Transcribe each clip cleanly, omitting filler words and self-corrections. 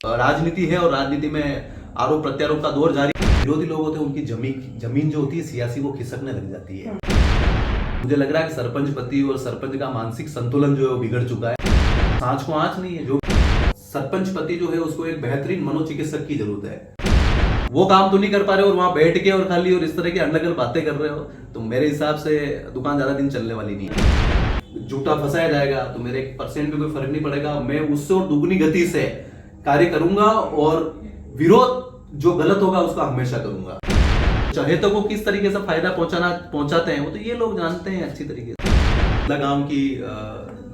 राजनीति है और राजनीति में आरोप प्रत्यारोप का दौर जारी। विरोधी लोग होते हैं उनकी जमीन जो होती है सियासी वो खिसकने लग जाती है। मुझे लग रहा है कि सरपंच पति और सरपंच का मानसिक संतुलन जो है वो बिगड़ चुका है। आंच को आंच नहीं है। जो सरपंच पति जो है उसको एक बेहतरीन मनोचिकित्सक की जरूरत है। वो काम तो नहीं कर पा रहे और वहां बैठ के और खाली और इस तरह की अंडगल बातें कर रहे हो तो मेरे हिसाब से दुकान ज्यादा दिन चलने वाली नहीं है। झूठा फंसाया जाएगा तो मेरे 1% भी कोई फर्क नहीं पड़ेगा। मैं उससे और दुगनी गति से कार्य करूंगा और विरोध जो गलत होगा उसका हमेशा करूंगा। चहेतों को किस तरीके से फायदा पहुंचाते हैं वो तो ये लोग जानते हैं अच्छी तरीके से। गांव की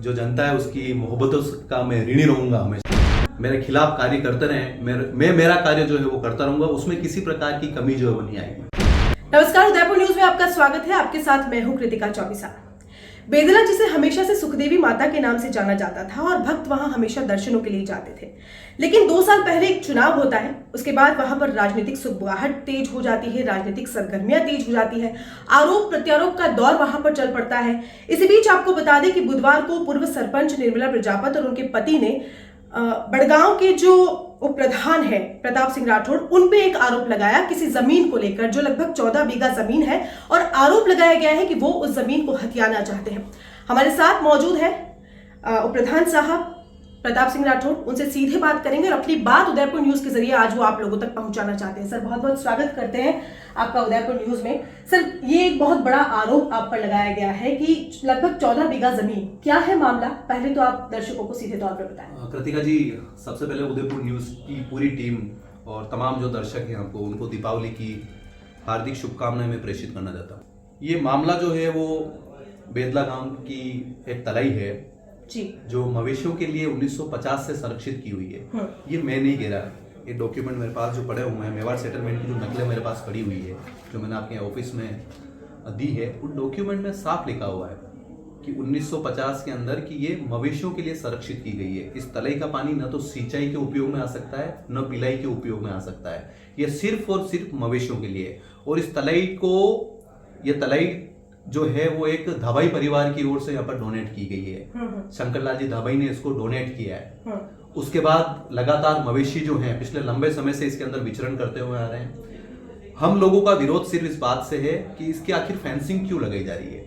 जो जनता है उसकी मोहब्बतों का मैं ऋणी रहूंगा हमेशा। मेरे खिलाफ कार्य करते रहे, मैं मेरा कार्य जो है वो करता रहूंगा, उसमें किसी प्रकार की कमी जो है वो नहीं आएगी। नमस्कार, उदयपुर न्यूज में आपका स्वागत है। आपके साथ मैं हूं कृतिका चौबीसा। बेदला जिसे हमेशा से सुखदेवी माता के नाम से जाना जाता था और भक्त वहां हमेशा दर्शनों के लिए जाते थे, लेकिन 2 साल पहले एक चुनाव होता है। उसके बाद वहां पर राजनीतिक सुगबुगाहट तेज हो जाती है, राजनीतिक सरगर्मियां तेज हो जाती है, आरोप प्रत्यारोप का दौर वहां पर चल पड़ता है। इसी बीच आपको बता दें कि बुधवार को पूर्व सरपंच निर्मला प्रजापत और उनके पति ने बड़गांव के जो उप प्रधान है प्रताप सिंह राठौड़ उन पे एक आरोप लगाया किसी जमीन को लेकर जो लगभग 14 बीघा जमीन है और आरोप लगाया गया है कि वो उस जमीन को हथियाना चाहते हैं। हमारे साथ मौजूद है उप प्रधान साहब प्रताप सिंह राठौड़। उनसे सीधे बात करेंगे और अपनी बात उदयपुर न्यूज के जरिए आज वो आप लोगों तक पहुंचाना चाहते हैं। सर, बहुत बहुत स्वागत करते हैं आपका उदयपुर न्यूज में। सर, ये एक बहुत बड़ा आरोप आप पर लगाया गया है कि लगभग 14 बीघा जमीन, क्या है मामला? पहले तो आप दर्शकों को सीधे तौर पर बताएं। कृतिका जी, सबसे पहले उदयपुर न्यूज की पूरी टीम और तमाम जो दर्शक हैं उनको दीपावली की हार्दिक शुभकामनाएं मैं प्रेषित करना चाहता हूँ। ये मामला जो है वो बेदला गांव की एक तलाई है जी, जो मवेशियों के लिए 1950 से संरक्षित की हुई है। ये मैं नहीं कह रहा, ये डॉक्यूमेंट मेरे पास जो पड़े हुए हैं, मेवाड़ सेटलमेंट की जो नकलें मेरे पास पड़ी हुई है जो मैंने आपके ऑफिस में दी है, उन डॉक्यूमेंट में साफ लिखा हुआ है कि 1950 के अंदर कि ये मवेशियों के लिए संरक्षित की गई है। इस तलाई का पानी न तो सिंचाई के उपयोग में आ सकता है न पिलाई के उपयोग में आ सकता है। ये सिर्फ और सिर्फ मवेशियों के लिए। और इस तलाई को, ये तलाई जो है वो एक धाबाई परिवार की ओर से यहाँ पर डोनेट की गई है। शंकरलाल जी धाबाई ने इसको डोनेट किया है। उसके बाद लगातार मवेशी जो हैं पिछले लंबे समय से इसके अंदर विचरण करते हुए आ रहे हैं। हम लोगों का विरोध सिर्फ इस बात से है कि इसकी आखिर फेंसिंग क्यों लगाई जा रही है।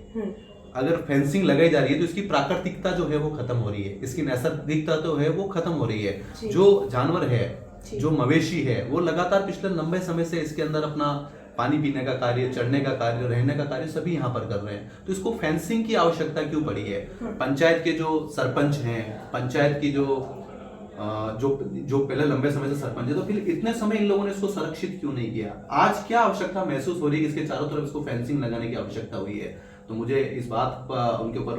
अगर फेंसिंग लगाई जा रही है तो इसकी प्राकृतिकता जो है वो खत्म हो रही है, इसकी नैसर्गिकता तो है वो खत्म हो रही है। जो जानवर है, जो मवेशी है, वो लगातार पिछले लंबे समय से इसके अंदर अपना पानी पीने का कार्य, चढ़ने का कार्य, रहने का कार्य सभी यहाँ पर कर रहे हैं। तो इसको फेंसिंग की आवश्यकता क्यों पड़ी है? पंचायत के जो सरपंच हैं, पंचायत की जो पहले लंबे समय से सरपंच है, तो फिर इतने समय इन लोगों ने इसको संरक्षित क्यों नहीं किया? आज क्या आवश्यकता महसूस हो रही है कि इसके चारों तरफ इसको फेंसिंग लगाने की आवश्यकता हुई है? तो मुझे इस बात पर उनके ऊपर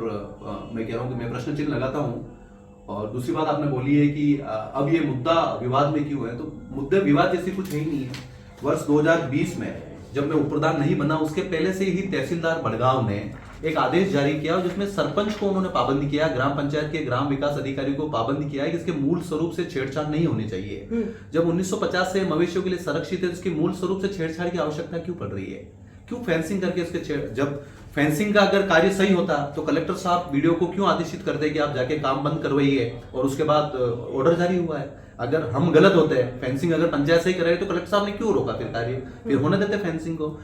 मैं कह रहा हूँ कि मैं प्रश्न चिन्ह लगाता हूँ। और दूसरी बात आपने बोली है कि अब ये मुद्दा विवाद में क्यों है, तो मुद्दे विवाद जैसी कुछ है ही नहीं है। वर्ष 2020 में जब मैं उप प्रधान नहीं बना उसके पहले से ही तहसीलदार बड़गांव ने एक आदेश जारी किया जिसमें सरपंच को उन्होंने पाबंदी किया, ग्राम पंचायत के ग्राम विकास अधिकारी को पाबंदी किया है कि इसके मूल स्वरूप से छेड़छाड़ नहीं होनी चाहिए। जब 1950 से मवेशियों के लिए संरक्षित है, इसके मूल स्वरूप से छेड़छाड़ की आवश्यकता क्यों पड़ रही है? क्यों फेंसिंग करके इसके जब फेंसिंग का अगर कार्य सही होता तो कलेक्टर साहब वीडियो को क्यों आदेशित करते कि आप जाके काम बंद करवाइए, और उसके बाद ऑर्डर जारी हुआ है। अगर हम गलत होते हैं, फेंसिंग अगर पंचायत सही कर रहे तो कलेक्टर साहब ने क्यों रोका फिर कार्य? फिर होने देते फेंसिंग को।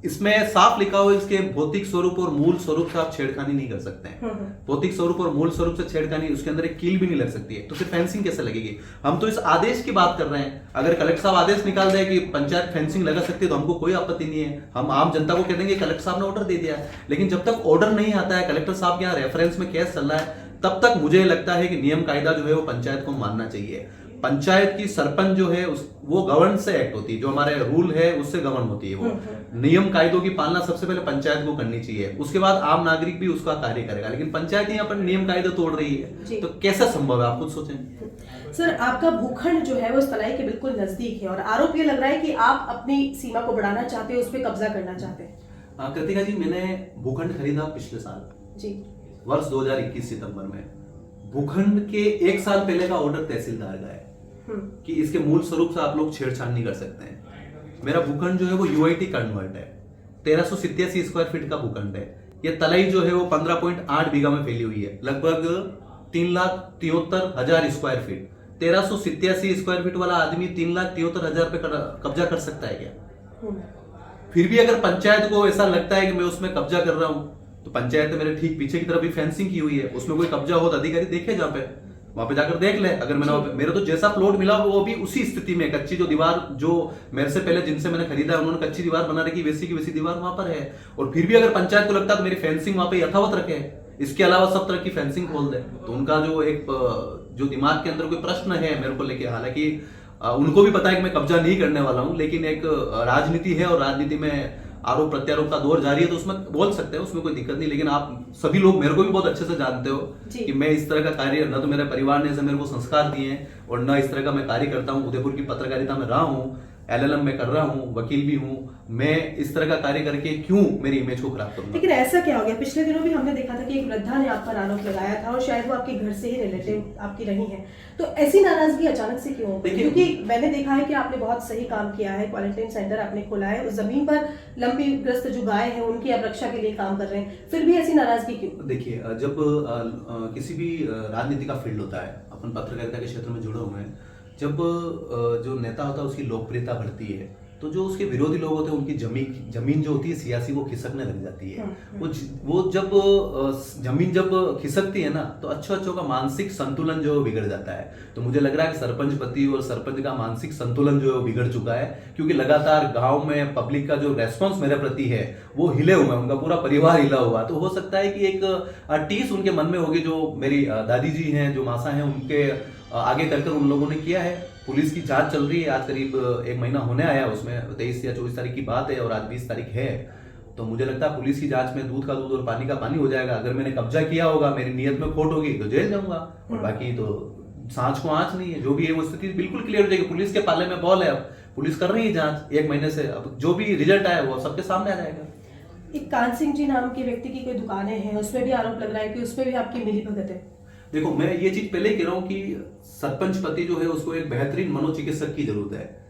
इसमें साफ लिखा हुआ इसके भौतिक स्वरूप और मूल स्वरूप से आप छेड़खानी नहीं कर सकते हैं। भौतिक स्वरूप और मूल स्वरूप से छेड़खानी, उसके अंदर एक कील भी नहीं लग सकती है, तो फिर फेंसिंग कैसे लगेगी? हम तो इस आदेश की बात कर रहे हैं। अगर कलेक्टर साहब आदेश निकाल दे कि पंचायत फेंसिंग लगा सकती है तो हमको कोई आपत्ति नहीं है, हम आम जनता को कह देंगे कलेक्टर साहब ने ऑर्डर दे दिया है। लेकिन जब तक ऑर्डर नहीं आता है, कलेक्टर साहब के यहाँ रेफरेंस में केस चल रहा है, तब तक मुझे लगता है कि नियम कायदा जो है वो पंचायत को मानना चाहिए। पंचायत की सरपंच जो है वो गवर्न से एक्ट होती है, जो हमारे रूल है उससे गवर्न होती है। वो नियम कायदों की पालना सबसे पहले पंचायत को करनी चाहिए, उसके बाद आम नागरिक भी उसका कार्य करेगा। लेकिन पंचायत यहाँ पर नियम कायदे तोड़ रही है, तो कैसा संभव है? आप खुद सोचें। सर, आपका भूखंड जो है वो इस तलाई के बिल्कुल नजदीक है और आरोप ये लग रहा है कि आप अपनी सीमा को बढ़ाना चाहते हैं, उस पर कब्जा करना चाहते हैं। कृतिका जी, मैंने भूखंड खरीदा पिछले साल जी, वर्ष 2021 सितंबर में। भूखंड के 1 साल पहले का ऑर्डर तहसीलदार का है कि इसके मूल स्वरूप से आप लोग छेड़छाड़ नहीं कर सकते हैं। मेरा भूखंड जो है वो यूआईटी कन्वर्ट है, 1387 स्क्वायर फीट का भूखंड है। ये तलाई जो है वो 15.8 बीघा में फैली हुई है, लगभग 3,73,000 स्क्वायर फीट। 1387 स्क्वायर फीट वाला आदमी 3,73,000 पे कब्जा कर सकता है क्या? फिर भी अगर पंचायत को ऐसा लगता है कि मैं उसमें कब्जा कर रहा हूं, तो पंचायत मेरे ठीक पीछे की तरफ भी फेंसिंग की हुई है, उसमें कोई कब्जा हो तो अधिकारी देखे जहाँ पे, वहां पे जाकर देख ले। अगर मैंने मेरे तो जैसा प्लॉट मिला वो भी उसी स्थिति में, कच्ची जो दीवार जो मेरे से पहले जिनसे मैंने खरीदा उन्होंने कच्ची दीवार बना रखी, वैसी की वैसी दीवार वहां पर है। और फिर भी अगर पंचायत को लगता है तो मेरी फेंसिंग वहां पे यथावत रखे, इसके अलावा सब तरह की फेंसिंग खोल दे, तो उनका जो एक जो दिमाग के अंदर कोई प्रश्न है मेरे को लेके, हालांकि उनको भी पता है कि मैं कब्जा नहीं करने वाला हूं, लेकिन एक राजनीति है और राजनीति में आरोप प्रत्यारोप का दौर जारी है, तो उसमें बोल सकते हैं, उसमें कोई दिक्कत नहीं। लेकिन आप सभी लोग मेरे को भी बहुत अच्छे से जानते हो कि मैं इस तरह का कार्य, न तो मेरे परिवार ने ऐसे मेरे को संस्कार दिए हैं और न इस तरह का मैं कार्य करता हूँ। उदयपुर की पत्रकारिता में रहा हूँ, LLM में कर रहा हूँ, वकील भी हूँ, मैं इस तरह का कार्य करके क्यों मेरी इमेज को खराब करूंगा? लेकिन ऐसा क्या हो गया? पिछले दिनों भी हमने देखा था कि एक वृद्धा ने आप पर आरोप लगाया था और शायद वो आपके घर से ही रिलेटिव आपकी रही है, तो ऐसी नाराजगी अचानक से क्यों? क्योंकि मैंने देखा है कि आपने बहुत सही काम किया है, क्वारंटाइन सेंटर आपने खोला है, उस जमीन पर लंबी ग्रस्त जो गाय है उनकी आप रक्षा के लिए काम कर रहे हैं, फिर भी ऐसी नाराजगी क्यों? देखिए, जब किसी भी राजनीति का फील्ड होता है, अपन पत्रकारिता के क्षेत्र में जुड़े हुए हैं, जब जो नेता होता है उसकी लोकप्रियता बढ़ती है, तो जो उसके विरोधी लोग होते हैं उनकी जमीन जो होती है सियासी वो खिसकने लग जाती है। वो जब जमीन जब खिसकती है ना, तो अच्छों का मानसिक संतुलन जो बिगड़ जाता है। तो मुझे लग रहा है कि सरपंच पति और सरपंच का मानसिक संतुलन जो है वो बिगड़ चुका है, क्योंकि लगातार गांव में पब्लिक का जो रेस्पॉन्स मेरे प्रति है वो हिले हुए हैं, उनका पूरा परिवार हिला हुआ। तो हो सकता है कि एक टीस उनके मन में होगी, जो मेरी दादी जी हैं, जो मासा हैं, उनके आगे कर उन लोगों ने किया है। पुलिस की जांच चल रही है, आज करीब 1 महीना होने आया, उसमें 23 या 24 तारीख की बात है और आज 20 तारीख है। तो मुझे लगता है पुलिस की जांच में दूध का दूध और पानी का पानी हो जाएगा। अगर मैंने कब्जा किया होगा, मेरी नीयत में खोट होगी तो जेल जाऊंगा, और बाकी तो सांच को आंच नहीं है। जो भी है वो स्थिति बिल्कुल क्लियर हो जाएगी। पुलिस के पाले में बॉल है, अब पुलिस कर रही है जांच 1 महीने से, अब जो भी रिजल्ट आया वो सबके सामने आ जाएगा। एक कान सिंह जी नाम के व्यक्ति की कोई दुकानें हैं, उसमें भी आरोप लग रहा है कि उसमें भी आपकी मिली भगत है। देखो, मैं ये चीज पहले ही कह रहा हूं कि सरपंच पति जो है उसको एक बेहतरीन मनोचिकित्सक की जरूरत है।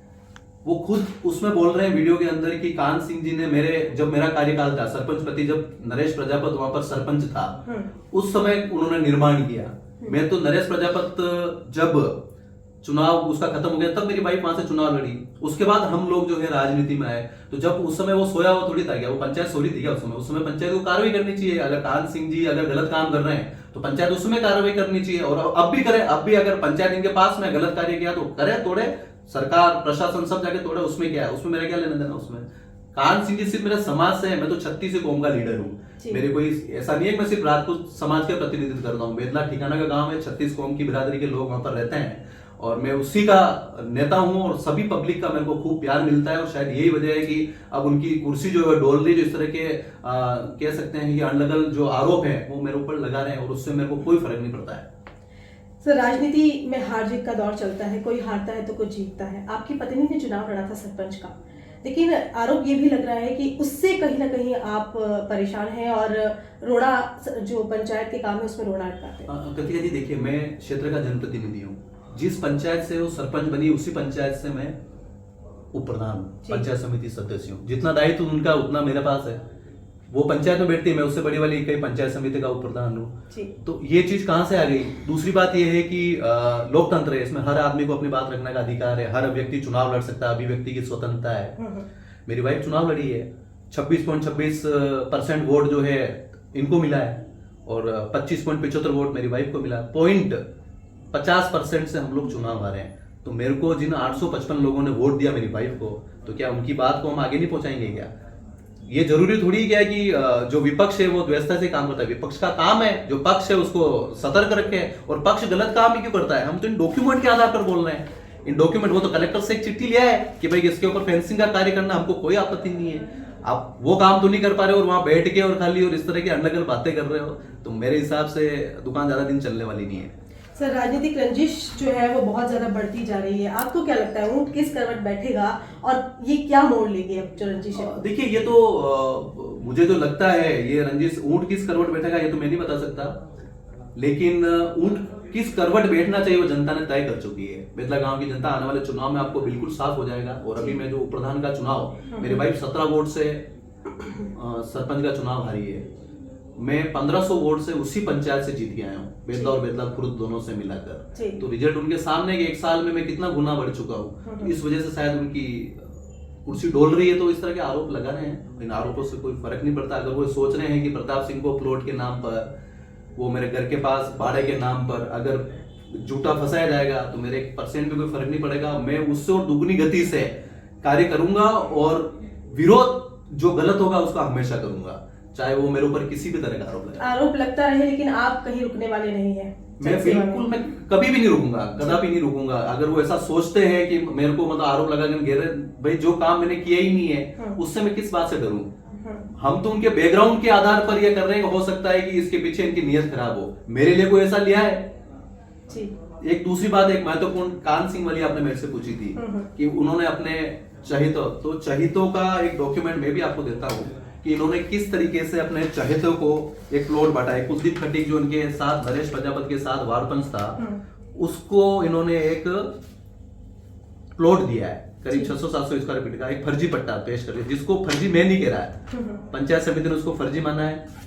वो खुद उसमें बोल रहे हैं वीडियो के अंदर कि कान सिंह जी ने जब मेरा कार्यकाल था, सरपंच पति जब नरेश प्रजापत वहां पर सरपंच था, उस समय उन्होंने निर्माण किया। मैं तो नरेश प्रजापत जब चुनाव उसका खत्म हो गया तब मेरी वाइफ वहां से चुनाव लड़ी, उसके बाद हम लोग जो है राजनीति में आए। तो जब उस समय वो सोया हुआ थोड़ी था क्या, वो पंचायत सो रही थी क्या? उस समय पंचायत को कार्रवाई करनी चाहिए। अगर कान सिंह जी अगर गलत काम कर रहे हैं तो पंचायत उसमें कार्रवाई करनी चाहिए, और अब भी करे। अब भी अगर पंचायत इनके पास में गलत कार्य किया तो करे, तोड़े, सरकार प्रशासन सब जाके तोड़े, उसमें क्या है? उसमें मेरा क्या लेना देना? उसमें कान सिंह जी सिर्फ मेरे समाज से है, मैं तो 36 कौम का लीडर हूँ। मेरे कोई ऐसा नहीं है कि मैं सिर्फ राजपूत समाज का प्रतिनिधित्व करता हूँ। बेदला ठिकाना का गांव है, 36 कौम की बिरादरी के लोग वहां पर रहते हैं और मैं उसी का नेता हूं, और सभी पब्लिक का मेरे को खूब प्यार मिलता है। और शायद यही वजह है कि अब उनकी कुर्सी जो है डोल रही, जो इस तरह के कह सकते हैं कि अनलगल जो आरोप है वो मेरे ऊपर लगा रहे हैं, और उससे मेरे को कोई फर्क नहीं पड़ता है। सर, राजनीति में हार जीत का दौर चलता है, कोई हारता है तो कोई जीतता है। आपकी पत्नी ने चुनाव लड़ा था सरपंच का, लेकिन आरोप ये भी लग रहा है कि उससे कहीं ना कहीं आप परेशान हैं और रोड़ा जो पंचायत के काम है उसमें रोड़ा अटकाते हैं। कृतिका जी, देखिए, मैं क्षेत्र का जनप्रतिनिधि हूँ। जिस पंचायत से वो सरपंच बनी उसी पंचायत से मैं उप प्रधान हूँ, पंचायत समिति सदस्य हूँ। जितना दायित्व उनका उतना मेरे पास है। वो पंचायत में बैठती है, मैं उससे बड़ी वाली इकाई पंचायत समिति का उप प्रधान हूँ। तो ये चीज कहाँ से आ गई? दूसरी बात ये है कि लोकतंत्र है, इसमें हर आदमी को अपनी बात रखने का अधिकार है, हर व्यक्ति चुनाव लड़ सकता है, अभिव्यक्ति की स्वतंत्रता है। मेरी वाइफ चुनाव लड़ी है, 26.26% वोट जो है इनको मिला है और 25.75 वोट मेरी वाइफ को मिला। 50% से हम लोग चुनाव हारे हैं। तो मेरे को जिन 855 लोगों ने वोट दिया मेरी वाइफ को, तो क्या उनकी बात को हम आगे नहीं पहुंचाएंगे क्या? ये जरूरी थोड़ी क्या है कि जो विपक्ष है वो व्यवस्था से काम करता है। विपक्ष का काम है जो पक्ष है उसको सतर्क रखे, और पक्ष गलत काम ही क्यों करता है? हम तो इन डॉक्यूमेंट के आधार पर बोल रहे हैं। इन डॉक्यूमेंट, वो तो कलेक्टर से एक चिट्ठी लिया है कि भाई इसके ऊपर फेंसिंग का कार्य करना, हमको कोई आपत्ति नहीं है। आप वो काम तो नहीं कर पा रहे हो और वहां बैठ के और खाली और इस तरह की अनलगल बातें कर रहे हो, तो मेरे हिसाब से दुकान ज्यादा दिन चलने वाली नहीं है। सर, राजनीतिक रंजिश जो है वो बहुत ज्यादा बढ़ती जा रही है। आपको क्या लगता है ऊंट किस करवट बैठेगा और ये क्या मोड़ लेगी अब जो रंजिश है? देखिए, ये तो मुझे तो लगता है ये रंजिश ऊंट किस करवट बैठेगा ये तो मैं नहीं बता सकता, लेकिन ऊंट किस करवट बैठना चाहिए वो जनता ने तय कर चुकी है। बेदला गांव की जनता आने वाले चुनाव में आपको बिल्कुल साफ हो जाएगा। और अभी मैं जो उप प्रधान का चुनाव, मेरी वाइफ 17 वोट से सरपंच का चुनाव हारी है, मैं 1500 वोट से उसी पंचायत से जीत के आया हूँ, बेदला और बेदला खुर्द दोनों से जी। मिलाकर। तो रिजल्ट उनके सामने कि 1 साल में मैं कितना गुना बढ़ चुका हूँ। तो इस वजह से शायद उनकी कुर्सी डोल रही है, तो इस तरह के आरोप लगा रहे हैं। इन आरोपों से कोई फर्क नहीं पड़ता। अगर वो सोच रहे हैं कि प्रताप सिंह को प्लॉट के नाम पर, वो मेरे घर के पास भाड़े के नाम पर अगर झूठा फंसाया जाएगा तो मेरे 1% भी कोई फर्क नहीं पड़ेगा। मैं उससे और दुगनी गति से कार्य करूंगा और विरोध जो गलत होगा उसका हमेशा करूंगा, चाहे वो मेरे ऊपर किसी भी तरह का आरोप लगे। आरोप लगता रहे, लेकिन आप कहीं रुकने वाले नहीं हैं। मैं कभी भी नहीं रुकूंगा, कदापि नहीं रुकूंगा। अगर वो ऐसा सोचते हैं कि मेरे को मतलब आरोप लगा के घेरे, भाई जो काम मैंने किया ही नहीं है उससे मैं किस बात से डरूं। हम तो उनके बैकग्राउंड के आधार पर यह कर रहे हैं। हो सकता है कि इसके पीछे इनकी नीयत खराब हो, मेरे लिए कोई ऐसा लिया है जी। एक दूसरी बात, एक महत्वपूर्ण, कान सिंह वाली आपने मेरे से पूछी थी कि उन्होंने अपने चहितों का एक डॉक्यूमेंट मैं भी आपको देता हूँ कि इन्होंने किस तरीके से अपने चहेतों को एक प्लॉट बांटा है। कुलदीप खटीक जो इनके साथ नरेश प्रजापति के साथ वारपंच था, उसको इन्होंने एक प्लॉट दिया है करीब 600-700 स्क्वायर फीट का, एक फर्जी पट्टा पेश कर दिया, जिसको फर्जी मैं नहीं कह रहा है, पंचायत समिति ने उसको फर्जी माना है,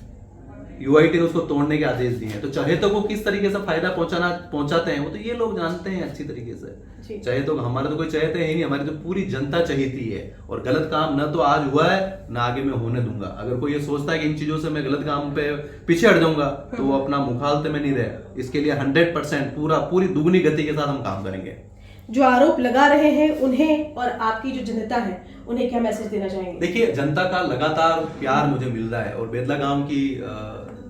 यूआईटी ने उसको तोड़ने के आदेश दिए हैं। तो चहेतों को किस तरीके से फायदा पहुंचाते हैं वो तो ये लोग जानते हैं अच्छी तरीके से। चहेतों को, हमारे तो कोई चहेते ही नहीं, हमारी तो पूरी जनता चाहती है। और गलत काम न तो आज हुआ है न आगे मैं होने दूंगा। अगर कोई ये सोचता है कि इन चीजों से मैं गलत काम पे पीछे हट जाऊंगा तो वो अपना मुखालते में नहीं रहे। इसके लिए 100% पूरी दुगनी गति के साथ हम काम करेंगे। जो आरोप लगा रहे हैं उन्हें और आपकी जो जनता है उन्हें क्या मैसेज देना चाहेंगे? देखिए, जनता का लगातार प्यार मुझे मिल रहा है और बेदला गांव की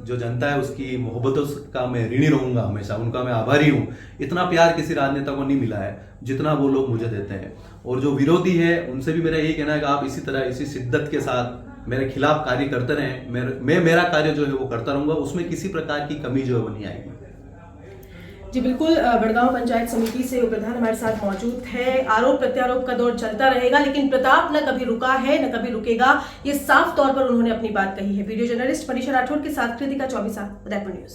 जो जनता है उसकी मोहब्बतों का मैं ऋणी रहूंगा हमेशा, उनका मैं आभारी हूँ। इतना प्यार किसी राजनेता को नहीं मिला है जितना वो लोग मुझे देते हैं। और जो विरोधी है उनसे भी मेरा यही कहना है कि आप इसी तरह इसी शिद्दत के साथ मेरे खिलाफ कार्य करते रहें। मैं मेरा कार्य जो है वो करता रहूंगा, उसमें किसी प्रकार की कमी जो है वो नहीं आएगी। जी बिल्कुल, बड़गांव पंचायत समिति से उपप्रधान हमारे साथ मौजूद है। आरोप प्रत्यारोप का दौर चलता रहेगा, लेकिन प्रताप न कभी रुका है न कभी रुकेगा, ये साफ तौर पर उन्होंने अपनी बात कही है। वीडियो जर्नलिस्ट मनीषा राठौर के साथ कृतिका चौबीसा, उदयपुर न्यूज।